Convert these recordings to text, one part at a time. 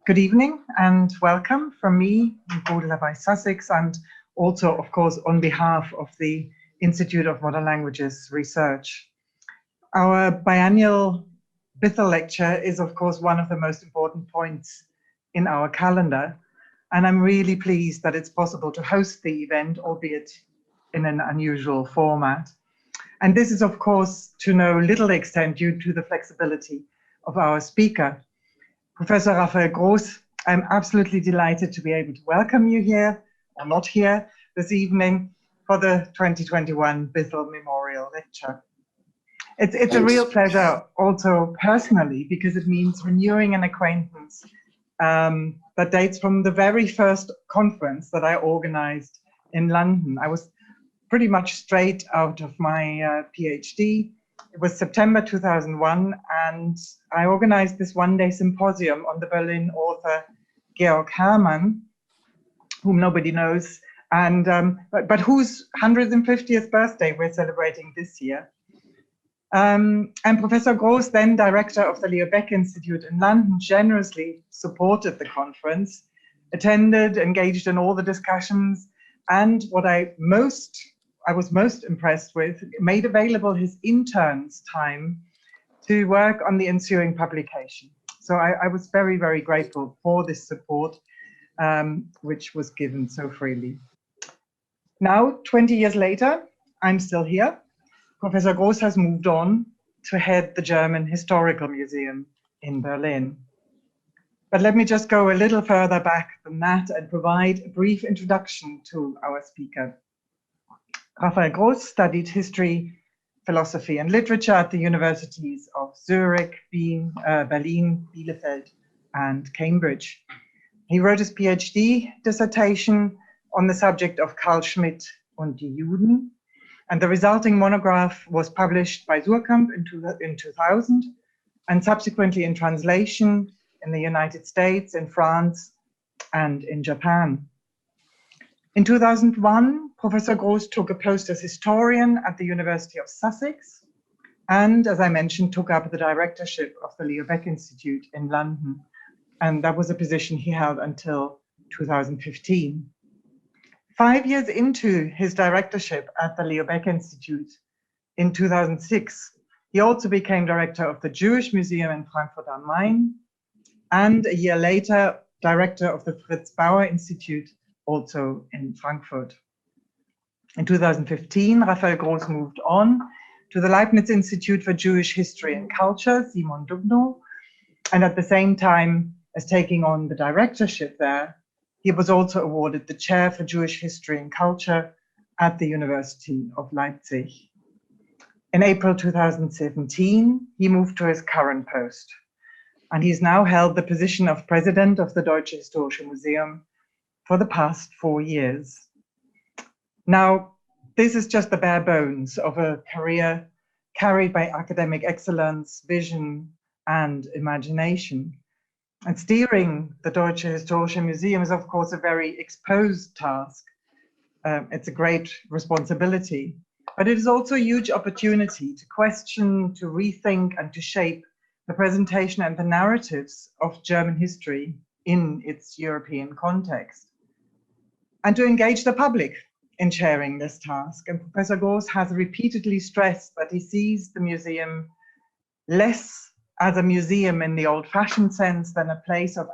Good evening and welcome from me, Bodela by Sussex, and also, of course, on behalf of the Institute of Modern Languages Research. Our biannual Bithell lecture is, of course, one of the most important points in our calendar, and I'm really pleased that it's possible to host the event, albeit in an unusual format. And this is, of course, to no little extent due to the flexibility of our speaker. Professor Raphael Groß, I'm absolutely delighted to be able to welcome you here, or not here, this evening for the 2021 Bithell Memorial Lecture. It's a real pleasure also personally, because it means renewing an acquaintance that dates from the very first conference that I organized in London. I was pretty much straight out of my PhD. It was September 2001, and I organized this one-day symposium on the Berlin author Georg Hermann, whom nobody knows, and but whose 150th birthday we're celebrating this year. And Professor Groß, then director of the Leo Baeck Institute in London, generously supported the conference, attended, engaged in all the discussions, and what I was most impressed with, made available his intern's time to work on the ensuing publication. So I was very, very grateful for this support, which was given so freely. Now, 20 years later, I'm still here. Professor Groß has moved on to head the German Historical Museum in Berlin. But let me just go a little further back than that and provide a brief introduction to our speaker. Raphael Groß studied history, philosophy, and literature at the universities of Zurich, Berlin, Bielefeld, and Cambridge. He wrote his PhD dissertation on the subject of Carl Schmitt und die Juden, and the resulting monograph was published by Suhrkamp in 2000, and subsequently in translation in the United States, in France, and in Japan. In 2001, Professor Groß took a post as historian at the University of Sussex, and as I mentioned, took up the directorship of the Leo Baeck Institute in London. And that was a position he held until 2015. 5 years into his directorship at the Leo Baeck Institute in 2006, he also became director of the Jewish Museum in Frankfurt am Main, and a year later, director of the Fritz Bauer Institute, also in Frankfurt. In 2015, Raphael Groß moved on to the Leibniz Institute for Jewish History and Culture, Simon Dubnow, and at the same time as taking on the directorship there, he was also awarded the chair for Jewish History and Culture at the University of Leipzig. In April 2017, he moved to his current post, and he's now held the position of president of the Deutsches Historisches Museum for the past 4 years. Now, this is just the bare bones of a career carried by academic excellence, vision, and imagination. And steering the Deutsches Historisches Museum is, of course, a very exposed task. It's a great responsibility, but it is also a huge opportunity to question, to rethink, and to shape the presentation and the narratives of German history in its European context, and to engage the public in sharing this task. And Professor Groß has repeatedly stressed that he sees the museum less as a museum in the old-fashioned sense than a place of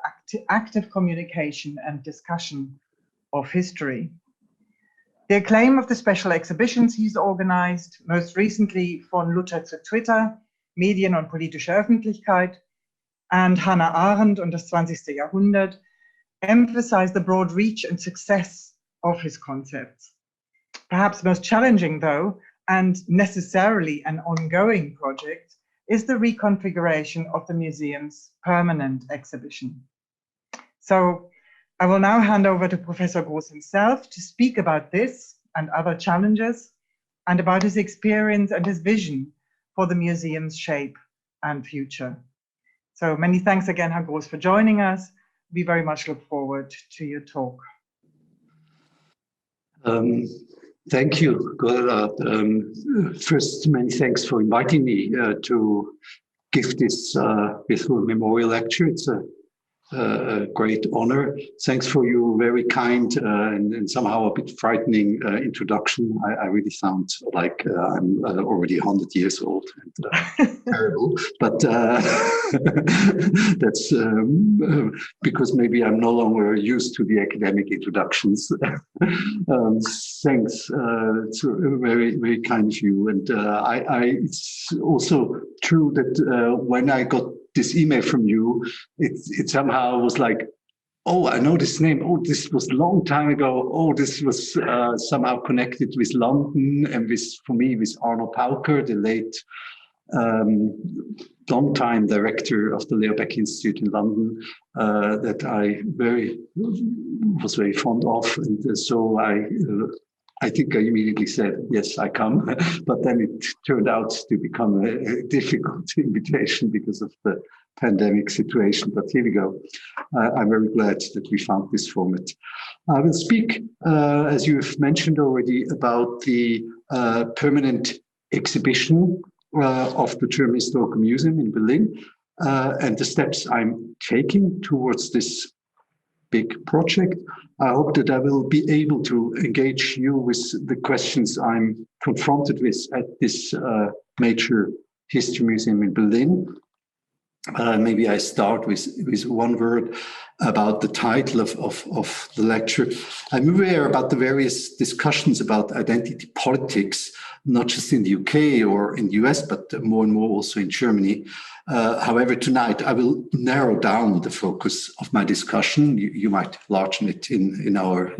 active communication and discussion of history. The acclaim of the special exhibitions he's organized, most recently von Luther zu Twitter, Medien und politische Öffentlichkeit, and Hannah Arendt und das 20. Jahrhundert, emphasize the broad reach and success of his concepts. Perhaps most challenging, though, and necessarily an ongoing project, is the reconfiguration of the museum's permanent exhibition. So I will now hand over to Professor Groß himself to speak about this and other challenges, and about his experience and his vision for the museum's shape and future. So many thanks again, Herr Groß, for joining us. We very much look forward to your talk. Thank you, Gola. First, many thanks for inviting me to give this Bithell Memorial Lecture. It's a a great honor. Thanks for your very kind and somehow a bit frightening introduction. I really sound like I'm already 100 years old and terrible, but that's because maybe I'm no longer used to the academic introductions. Thanks. It's very, very kind of you. And it's also true that when I got this email from you, it somehow was like, oh, I know this name. Oh, this was a long time ago. Oh, this was somehow connected with London and for me, with Arno Pauker, the late long-time director of the Leo Baeck Institute in London, that I was very fond of. And so I think I immediately said, yes, I come. But then it turned out to become a difficult invitation because of the pandemic situation. But here we go. I'm very glad that we found this format. I will speak, as you've mentioned already, about the permanent exhibition of the German Historical Museum in Berlin and the steps I'm taking towards this big project. I hope that I will be able to engage you with the questions I'm confronted with at this major history museum in Berlin. Maybe I start with one word about the title of the lecture. I'm aware about the various discussions about identity politics, not just in the UK or in the US, but more and more also in Germany. However, tonight I will narrow down the focus of my discussion. You might largen it in our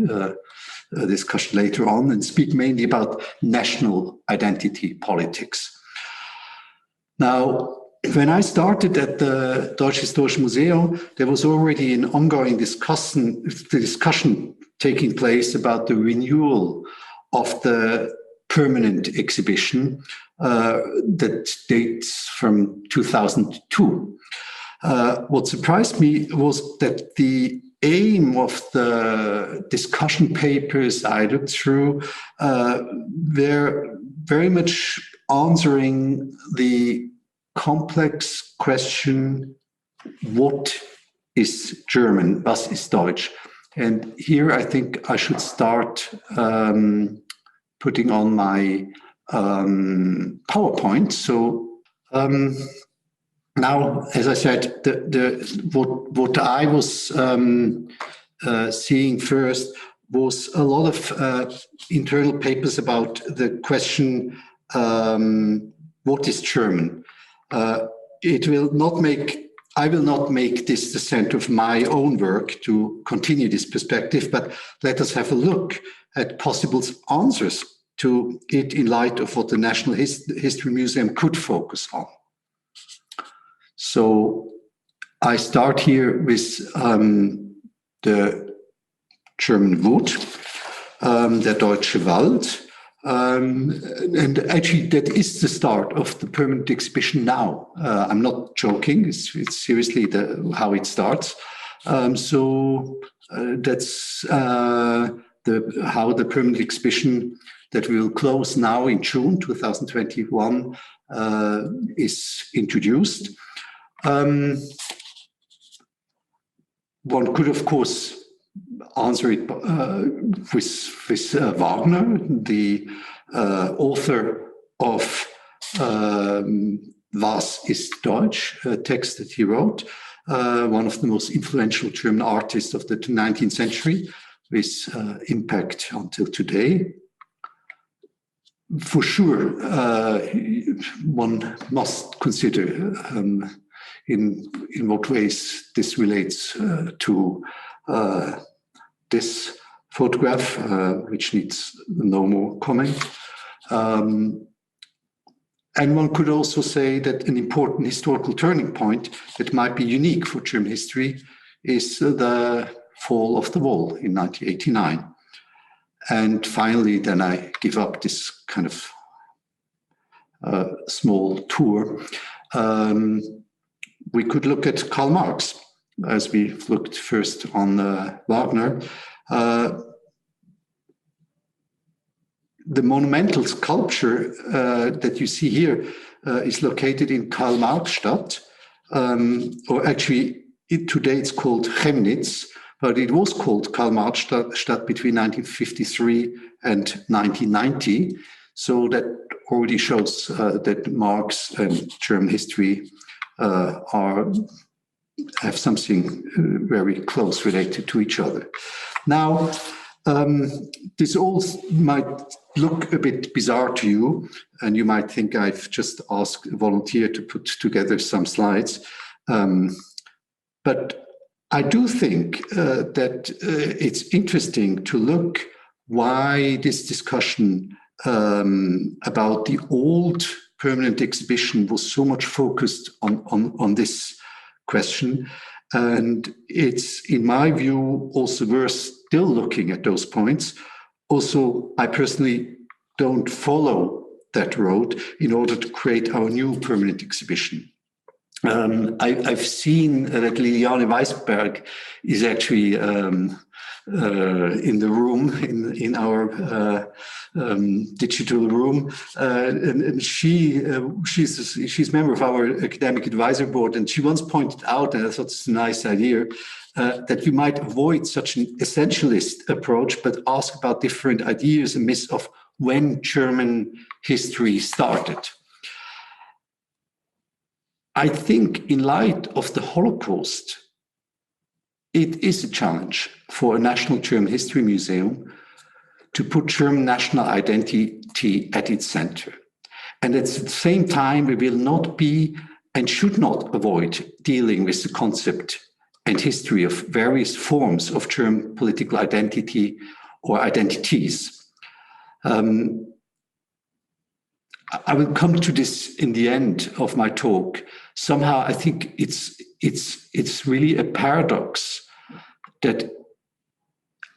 discussion later on and speak mainly about national identity politics. Now, when I started at the Deutsches Historisches Museum, there was already an ongoing discussion taking place about the renewal of the permanent exhibition that dates from 2002. What surprised me was that the aim of the discussion papers I looked through were very much answering the complex question, what is German? Was ist Deutsch? And here I think I should start putting on my PowerPoint. So now, as I said, what I was seeing first was a lot of internal papers about the question, what is German? I will not make this the center of my own work to continue this perspective, but let us have a look at possible answers to it in light of what the National History Museum could focus on. So I start here with the German Wood, der Deutsche Wald. And actually, that is the start of the permanent exhibition now. I'm not joking, it's seriously how it starts. So that's how the permanent exhibition that will close now in June 2021 is introduced. One could, of course, answer it with Wagner, the author of Was ist Deutsch, a text that he wrote, one of the most influential German artists of the 19th century, with impact until today. For sure, one must consider in what ways this relates to this photograph, which needs no more comment. And one could also say that an important historical turning point that might be unique for German history is the fall of the wall in 1989. And finally, then I give up this kind of small tour. We could look at Karl Marx, as we looked first on Wagner. The monumental sculpture that you see here is located in Karl-Marx-Stadt, or actually today it's called Chemnitz, but it was called Karl-Marx-Stadt between 1953 and 1990. So that already shows that Marx and German history have something very close related to each other. Now, this all might look a bit bizarre to you, and you might think I've just asked a volunteer to put together some slides. But I do think that it's interesting to look why this discussion about the old permanent exhibition was so much focused on this question. And it's, in my view, also worth still looking at those points. Also, I personally don't follow that road in order to create our new permanent exhibition. I've seen that Liliane Weisberg is actually in the room, in our digital room, and she's member of our academic advisory board, and she once pointed out, and I thought it's a nice idea, that you might avoid such an essentialist approach, but ask about different ideas and myths of when German history started. I think in light of the Holocaust, it is a challenge for a National German History Museum to put German national identity at its center. And at the same time, we will not be and should not avoid dealing with the concept and history of various forms of German political identity or identities. I will come to this in the end of my talk. Somehow, I think it's really a paradox that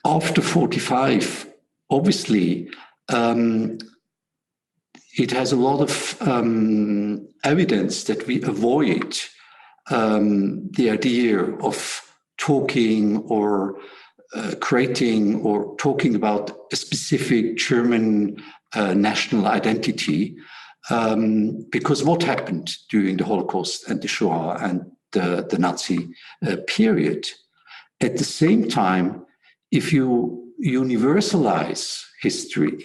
after 45, obviously, it has a lot of evidence that we avoid the idea of talking or creating or talking about a specific German national identity, because what happened during the Holocaust and the Shoah and the Nazi period. At the same time, if you universalize history,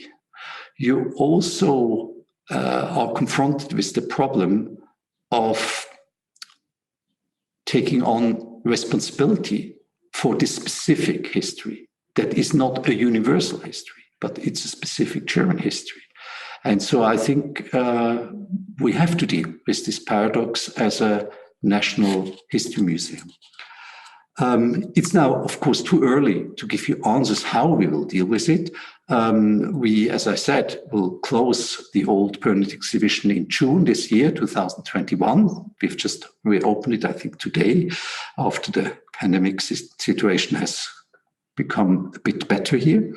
you also are confronted with the problem of taking on responsibility for this specific history that is not a universal history, but it's a specific German history. And so I think we have to deal with this paradox as a National History Museum. It's now, of course, too early to give you answers how we will deal with it. We, as I said, will close the old permanent exhibition in June this year, 2021. We've just reopened it, I think, today, after the pandemic situation has become a bit better here.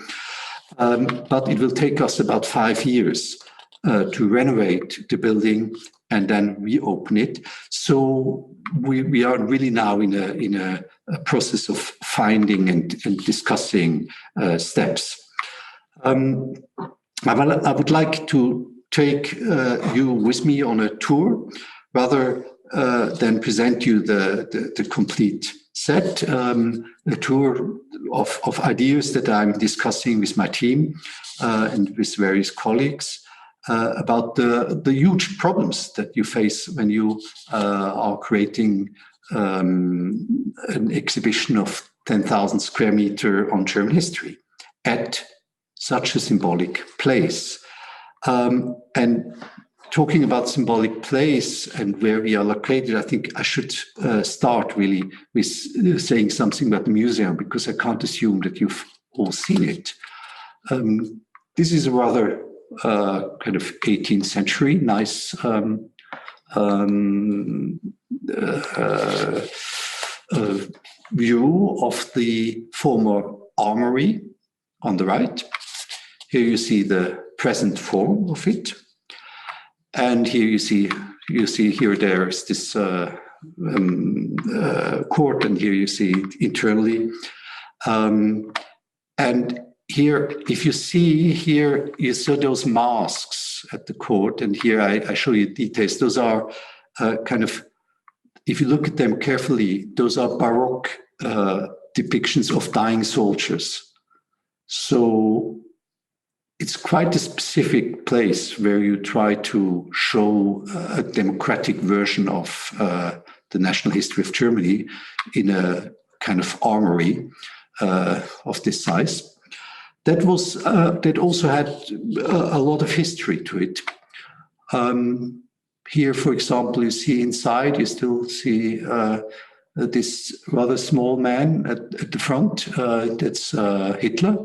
But it will take us about 5 years to renovate the building and then reopen it. So we are really now in a process of finding and discussing steps. I would like to take you with me on a tour rather than present you the complete set, a tour of ideas that I'm discussing with my team and with various colleagues about the huge problems that you face when you are creating an exhibition of 10,000 square meters on German history at such a symbolic place. And talking about symbolic place and where we are located, I think I should start really with saying something about the museum, because I can't assume that you've all seen it. This is a rather kind of 18th century, nice view of the former armory on the right. Here you see the present form of it. And here you see here there's this court, and here you see it internally. And here, if you see here, you saw those masks at the court, and here I show you details. Those are kind of if you look at them carefully, those are Baroque depictions of dying soldiers. So it's quite a specific place where you try to show a democratic version of the national history of Germany in a kind of armory of this size. That also had a lot of history to it. Here, for example, you see inside, you still see this rather small man at the front. That's Hitler.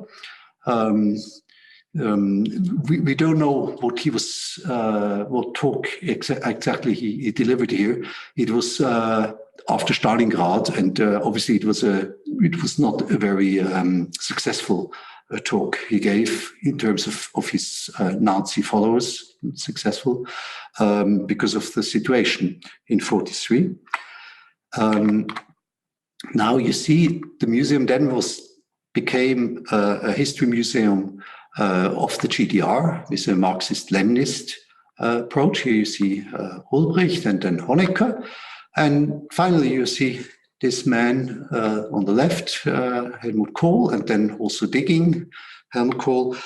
We don't know what he was, what talk exactly he delivered here. It was after Stalingrad, and obviously it was not a very successful talk he gave in terms of his Nazi followers. Successful because of the situation in 1943. Now you see the museum then became a history museum of the GDR with a Marxist-Leninist approach. Here you see Ulbricht and then Honecker. And finally you see this man on the left, Helmut Kohl, and then also digging Helmut Kohl.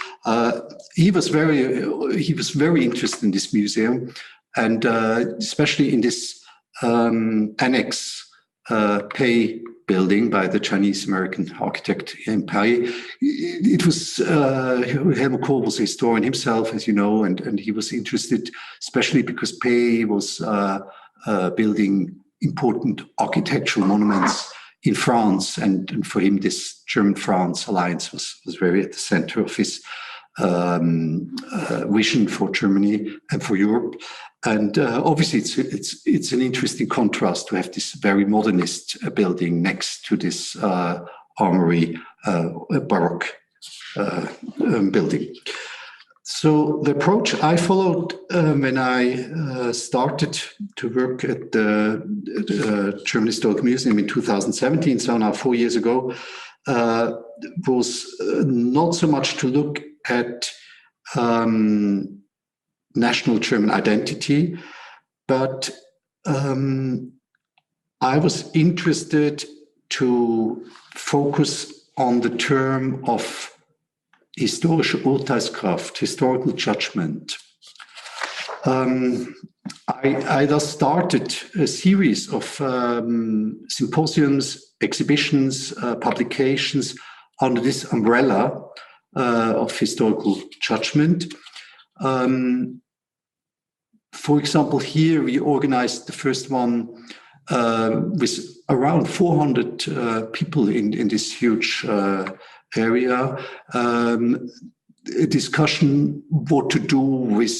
He was very interested in this museum, and especially in this annex Pei building by the Chinese-American architect in Paris. It was Helmut Kohl was a historian himself, as you know, and he was interested, especially because Pei was building important architectural monuments in France, and for him this German-France alliance was very at the center of his vision for Germany and for Europe. And obviously it's an interesting contrast to have this very modernist building next to this armory Baroque building. So the approach I followed when I started to work at the German Historical Museum in 2017, so now 4 years ago, was not so much to look at national German identity, but I was interested to focus on the term of historische Urteilskraft, historical judgment. I thus started a series of symposiums, exhibitions, publications under this umbrella of historical judgment. For example, here we organized the first one with around 400 people in this huge area, a discussion what to do with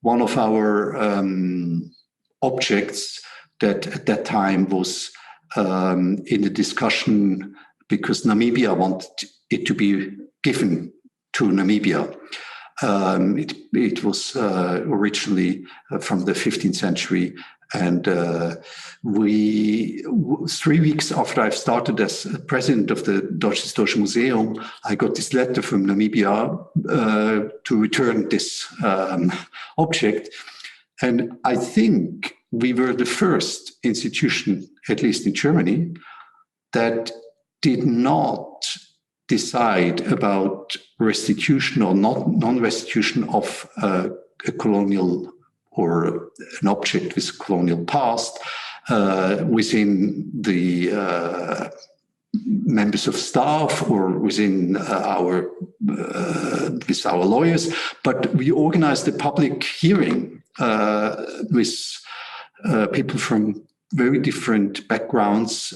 one of our objects that at that time was in the discussion because Namibia wanted it to be given to Namibia. It was originally from the 15th century, and 3 weeks after I've started as president of the Deutsches Museum, I got this letter from Namibia to return this object. And I think we were the first institution, at least in Germany, that did not decide about restitution or non-restitution of a colonial or an object with colonial past within the members of staff or within with our lawyers. But we organized a public hearing with people from very different backgrounds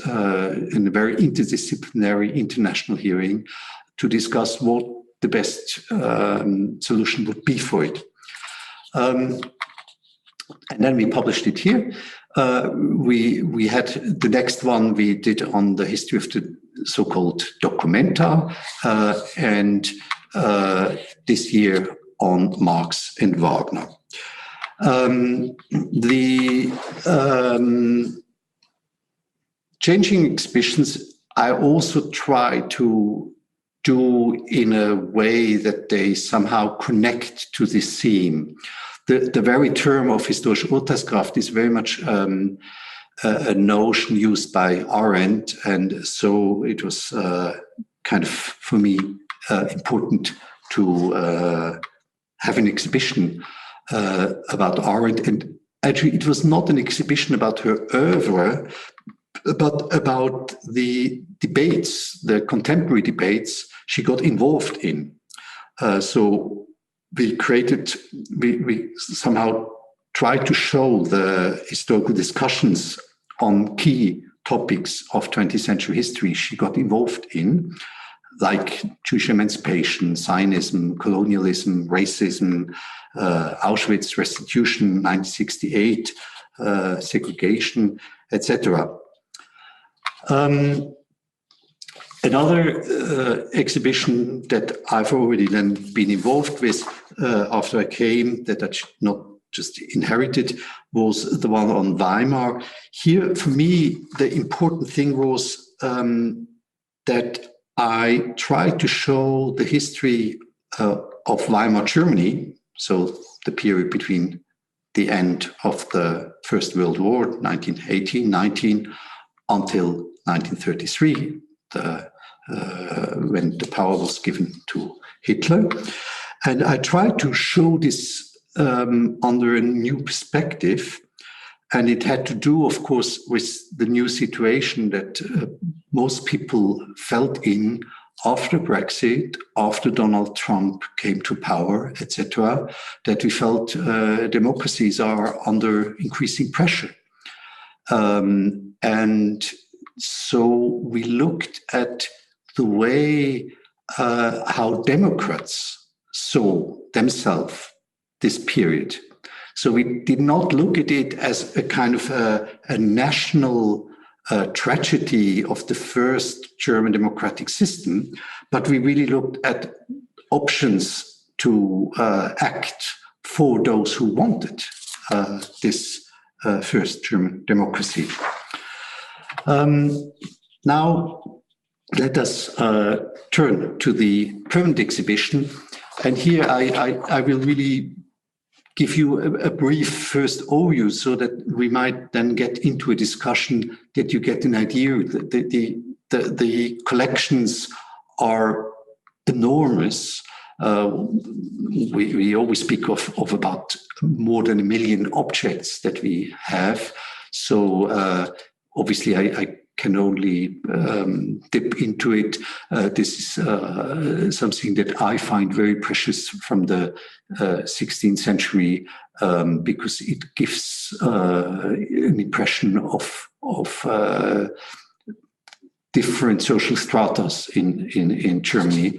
in a very interdisciplinary international hearing to discuss what the best solution would be for it. And then we published it here. We had the next one we did on the history of the so-called documenta, and this year on Marx and Wagner. The changing exhibitions I also try to do in a way that they somehow connect to this theme. The very term of historische Urteilskraft is very much a notion used by Arendt, and so it was kind of, for me, important to have an exhibition about Arendt. And actually, it was not an exhibition about her oeuvre, but about the debates, the contemporary debates she got involved in. So we somehow tried to show the historical discussions on key topics of 20th century history she got involved in, like Jewish emancipation, Zionism, colonialism, racism, Auschwitz restitution, 1968, segregation, etc. Another exhibition that I've already then been involved with after I came, that I not just inherited, was the one on Weimar. Here, for me, the important thing was that I tried to show the history of Weimar Germany, so the period between the end of the First World War, 1918-19, until 1933, when the power was given to Hitler. And I tried to show this under a new perspective. And it had to do, of course, with the new situation that most people felt in after Brexit, after Donald Trump came to power, etc., that we felt democracies are under increasing pressure. And so we looked at the way how Democrats saw themselves this period. So we did not look at it as a kind of a national tragedy of the first German democratic system, but we really looked at options to act for those who wanted this first German democracy. Now, let us turn to the permanent exhibition. And here I will really give you a brief first overview so that we might then get into a discussion that you get an idea. The collections are enormous. We always speak of about more than 1 million objects that we have. So obviously I can only dip into it. This is something that I find very precious from the 16th century because it gives an impression of different social stratas in Germany.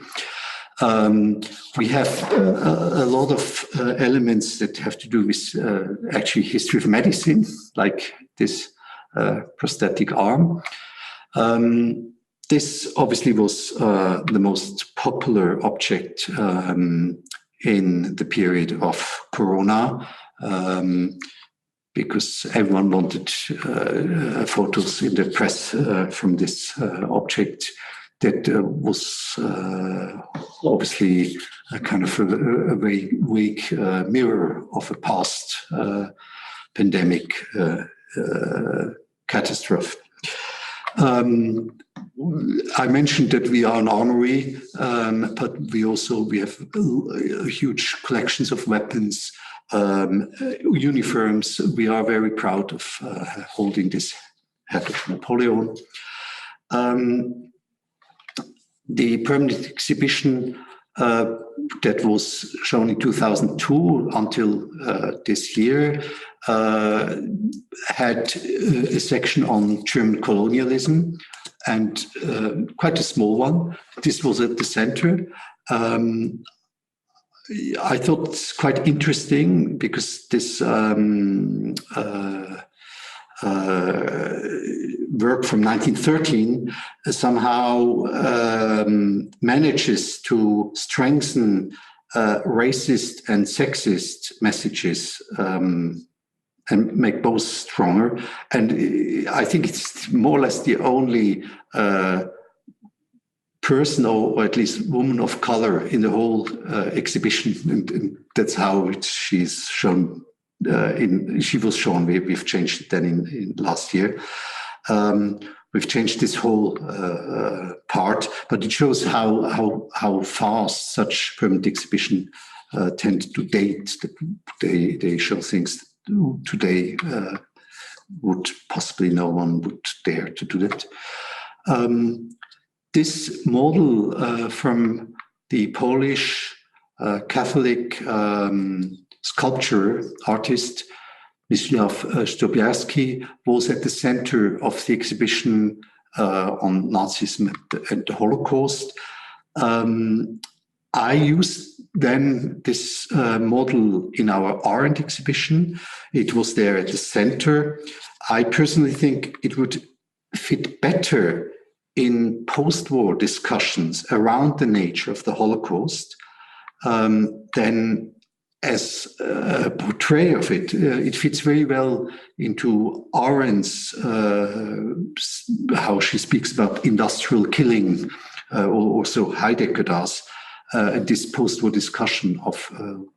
We have a lot of elements that have to do with actually history of medicine, like this prosthetic arm. This obviously was the most popular object in the period of Corona because everyone wanted photos in the press from this object that was obviously a kind of a very weak mirror of a past pandemic catastrophe. I mentioned that we are an armory, but we have huge collections of weapons, uniforms. We are very proud of holding this head of Napoleon. The permanent exhibition that was shown in 2002 until this year had a section on German colonialism and quite a small one. This was at the center. I thought it's quite interesting because this work from 1913 somehow manages to strengthen racist and sexist messages and make both stronger. And I think it's more or less the only person or at least woman of color in the whole exhibition. And that's how she's shown she was shown. We've changed it then in last year. We've changed this whole part, but it shows how fast such permanent exhibition tend to date. They show things today would possibly no one would dare to do that. This model from the Polish Catholic sculpture artist Wisław Stobiarski was at the center of the exhibition on Nazism and the Holocaust. I used then this model in our Arendt exhibition. It was there at the center. I personally think it would fit better in post-war discussions around the nature of the Holocaust than as a portray of it. It fits very well into Arendt's, how she speaks about industrial killing, or also Heidegger does, this post-war discussion of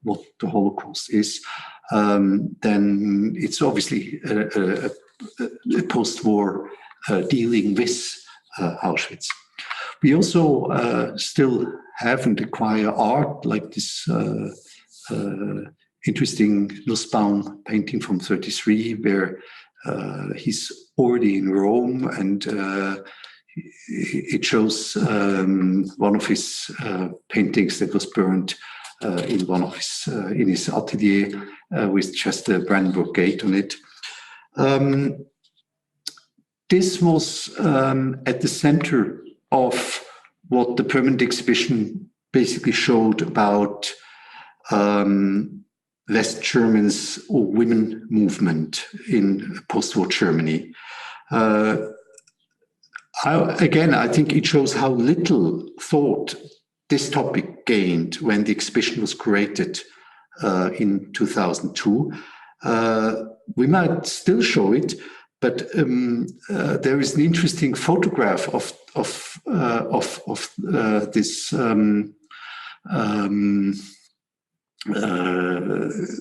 what the Holocaust is. Then it's obviously a post-war dealing with Auschwitz. We also still haven't acquired art like this interesting Lustbound painting from 1933, where he's already in Rome, and it shows one of his paintings that was burned in one of his in his atelier with just the Brandenburg Gate on it. This was at the center of what the permanent exhibition basically showed about West Germans or women movement in post-war Germany. Again, I think it shows how little thought this topic gained when the exhibition was created in 2002. We might still show it, but there is an interesting photograph of this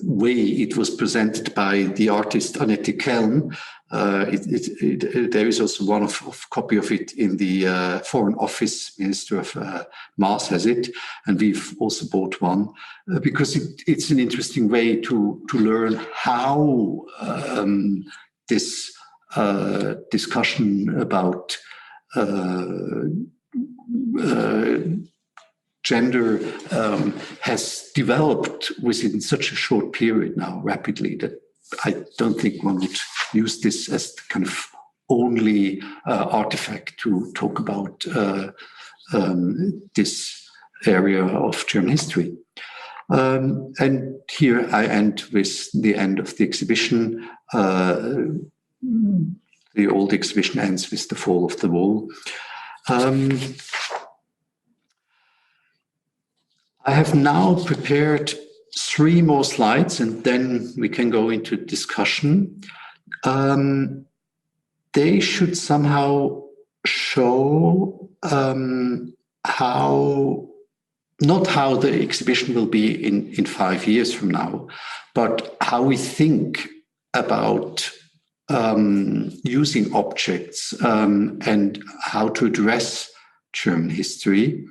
way it was presented by the artist Annette Kelm. There is also one copy of it in the Foreign Office. Minister of Maas has it, and we've also bought one because it's an interesting way to learn how this discussion about gender has developed within such a short period now, rapidly, that I don't think one would use this as the kind of only artifact to talk about this area of German history. And here I end with the end of the exhibition. The old exhibition ends with the fall of the wall. I have now prepared 3 more slides, and then we can go into discussion. They should somehow show not how the exhibition will be in 5 years from now, but how we think about using objects and how to address German history.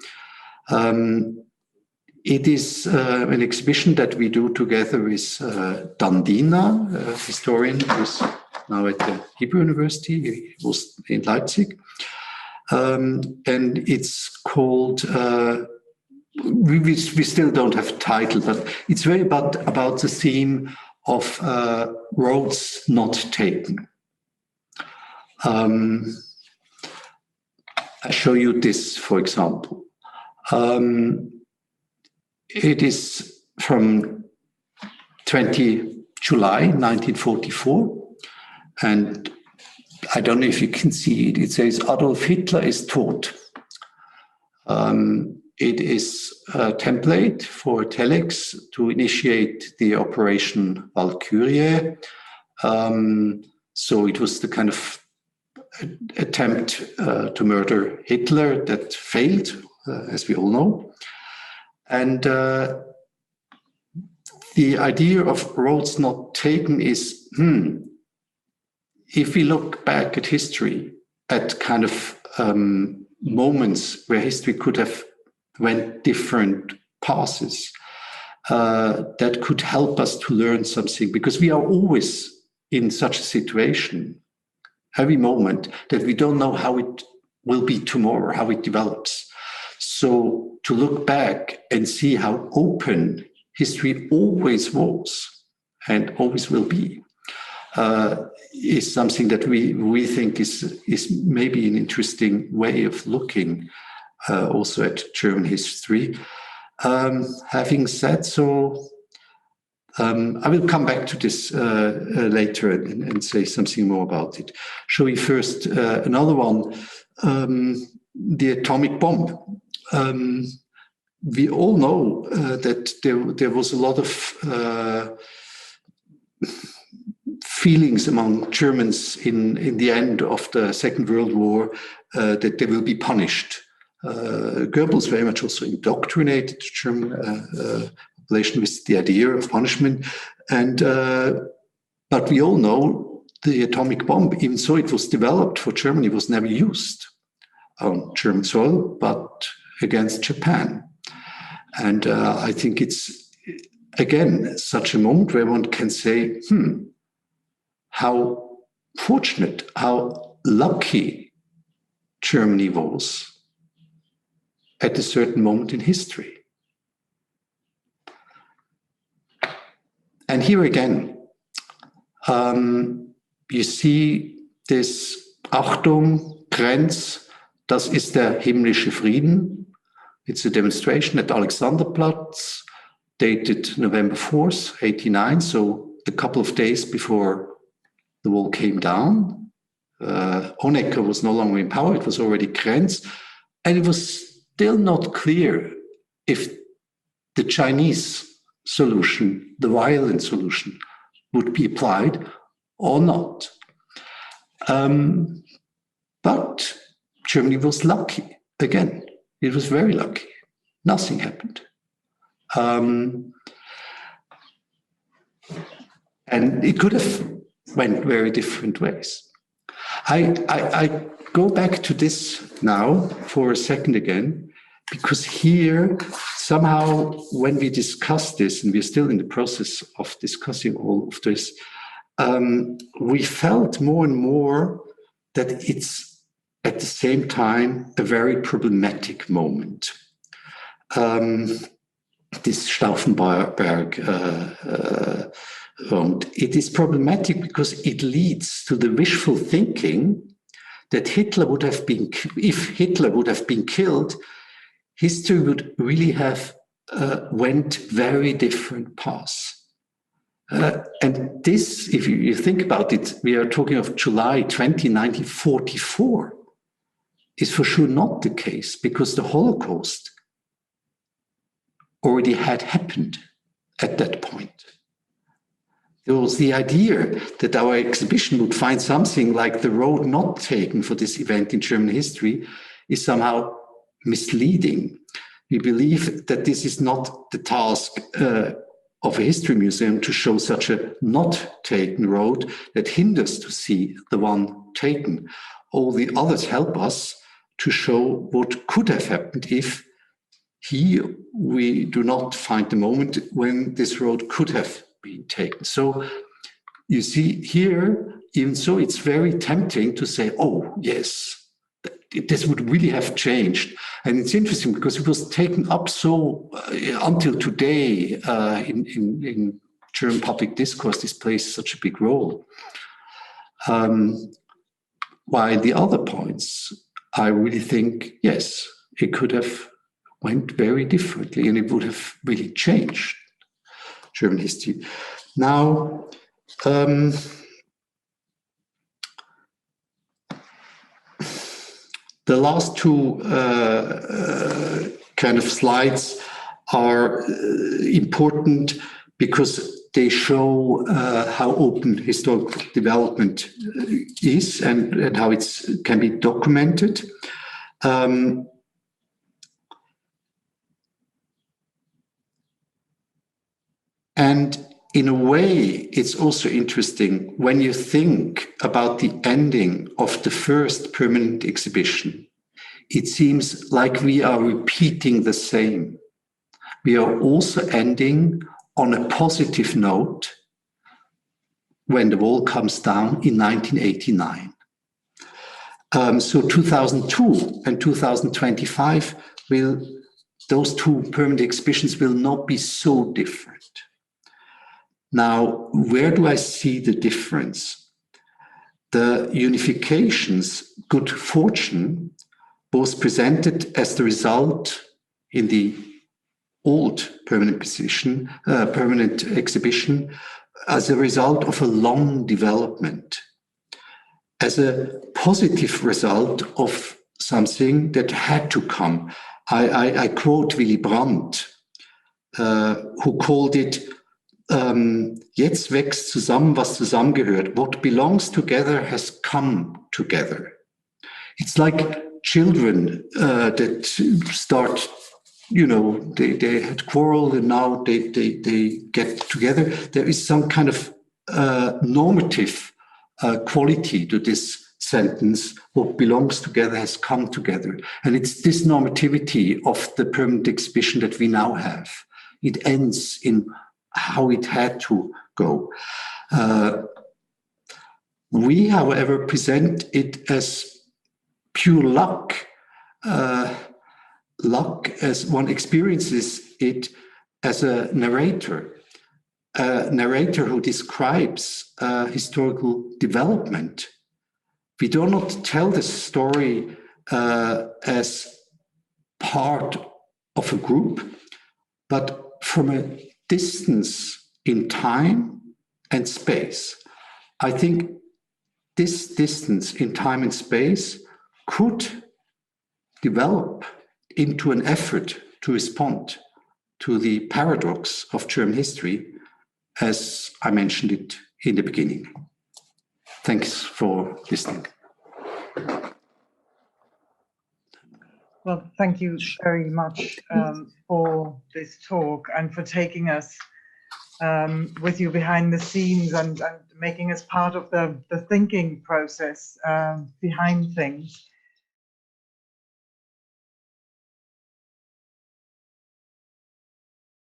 It is an exhibition that we do together with Dandina, a historian who's now at the Hebrew University. He was in Leipzig. And it's called, we still don't have a title, but it's very about the theme of roads not taken. I show you this, for example. It is from 20 July 1944, and I don't know if you can see it. It says Adolf Hitler is tot. It is a template for telex to initiate the Operation Valkyrie. So it was the kind of attempt to murder Hitler that failed, as we all know. And the idea of roads not taken is, if we look back at history, at kind of moments where history could have went different passes, that could help us to learn something, because we are always in such a situation, every moment, that we don't know how it will be tomorrow, how it develops. So to look back and see how open history always was and always will be, is something that we think is maybe an interesting way of looking also at German history. Having said so, I will come back to this later and say something more about it. Show you first another one, the atomic bomb. We all know that there was a lot of feelings among Germans in the end of the Second World War that they will be punished. Goebbels very much also indoctrinated the German population with the idea of punishment. But we all know the atomic bomb, even so it was developed for Germany, was never used on German soil, but against Japan. And I think it's, again, such a moment where one can say, how fortunate, how lucky Germany was at a certain moment in history. And here again, you see this Achtung, Grenz, das ist der himmlische Frieden. It's a demonstration at Alexanderplatz, dated November 4th, 1989, so a couple of days before the wall came down. Honecker was no longer in power, it was already Grenz, and it was still not clear if the Chinese solution, the violent solution, would be applied or not. But Germany was lucky. Again, it was very lucky. Nothing happened. And it could have went very different ways. I go back to this now for a second again, because here, somehow, when we discuss this, and we're still in the process of discussing all of this, we felt more and more that it's at the same time a very problematic moment. This Stauffenberg, it is problematic because it leads to the wishful thinking that Hitler would have been, if Hitler would have been killed, history would really have went very different paths. And this, if you think about it, we are talking of July 20, 1944, is for sure not the case, because the Holocaust already had happened at that point. There was the idea that our exhibition would find something like the road not taken for this event in German history is somehow misleading. We believe that this is not the task of a history museum to show such a not taken road that hinders to see the one taken. All the others help us to show what could have happened if we do not find the moment when this road could have been taken. So you see here, even so, it's very tempting to say, oh, yes, this would really have changed. And it's interesting because it was taken up so until today in German public discourse, this plays such a big role. While the other points, I really think, yes, it could have went very differently and it would have really changed German history. Now, the last two kind of slides are important because they show how open historical development is and how it can be documented. And in a way, it's also interesting when you think about the ending of the first permanent exhibition. It seems like we are repeating the same. We are also ending on a positive note when the wall comes down in 1989. So 2002 and 2025 those two permanent exhibitions will not be so different. Now, where do I see the difference? The unification's good fortune was presented as the result in the old permanent exhibition as a result of a long development, as a positive result of something that had to come. I quote Willy Brandt, who called it, jetzt wächst zusammen, was zusammengehört. What belongs together has come together. It's like children that start, they had quarreled and now they get together. There is some kind of normative quality to this sentence. What belongs together has come together. And it's this normativity of the permanent exhibition that we now have. It ends in how it had to go. We, however, present it as pure luck. Luck as one experiences it as a narrator who describes historical development. We do not tell the story as part of a group, but from a distance in time and space. I think this distance in time and space could develop into an effort to respond to the paradox of German history, as I mentioned it in the beginning. Thanks for listening. Well, thank you very much for this talk and for taking us with you behind the scenes and making us part of the thinking process behind things.